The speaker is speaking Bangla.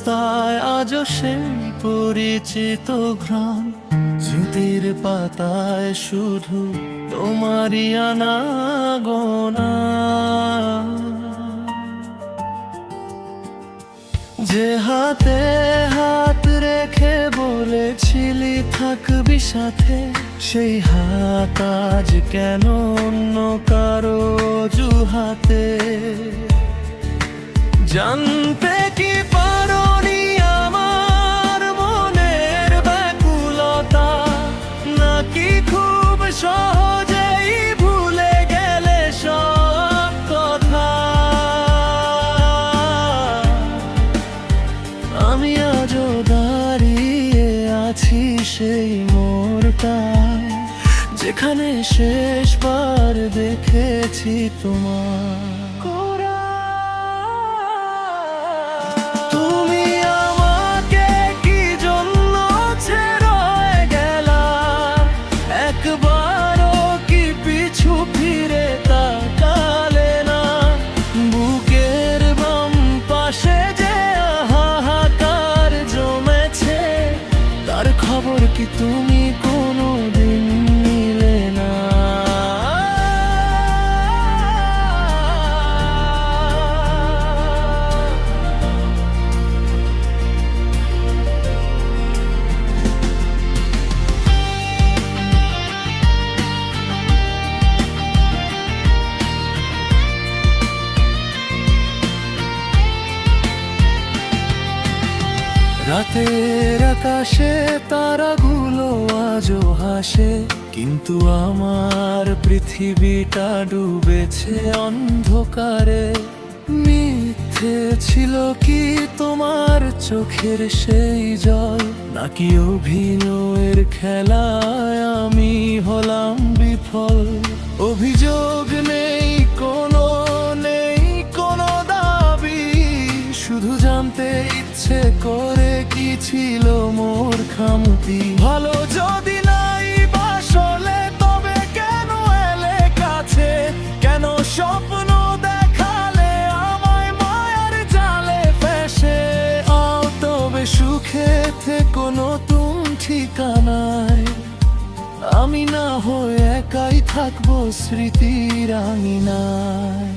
রাস্তায় আজও সেই পরিচিত ঘ্রাণ, স্মৃতির পাতায় শুধু তোমারই আনাগোনা। যে হাতে হাত রেখে বলেছিলি থাকবি সাথে, সেই হাত আজ কেন অন্য কারো অজুহাতে? জানতে কি পারোনি আমার মনের ব্যাকুলতা, নাকি খুব সহজেই ভুলে গেলে সব কথা? আমি আজও দাঁড়িয়ে আছি সেই মোড়টায়, যেখানে শেষবার দেখেছি তোমার। তুমি আমাকে কি জন্য ছেড়ে গেলা, একবারও কি পিছু ফিরে তাকালে না? বুকের বাম পাশে যে হাহাকার জমেছে, তার খবর কি তুমি কোনোদিন নিলে না? রাতের আকাশে তারাগুলো আজও হাসে, কিন্তু আমার পৃথিবীটা ডুবেছে অন্ধকারে। মিথ্যে ছিল কি তোমার চোখের সেই জল, নাকি অভিনয়ের খেলায় আমি হলাম বিফল? অভিযোগ নেই কোনো দাবি, শুধু জানতে ইচ্ছে করে কি ছিল মোর খামতি। ভালো যদি নাই বাসলে তবে কেন এলে কাছে, কেন স্বপ্ন দেখালে আমায় মায়ার জালে ফেসে? আও তবে সুখে থেকো নতুন ঠিকানায়, আমি না হয়ে একাই থাকবো স্মৃতির আঙিনায়।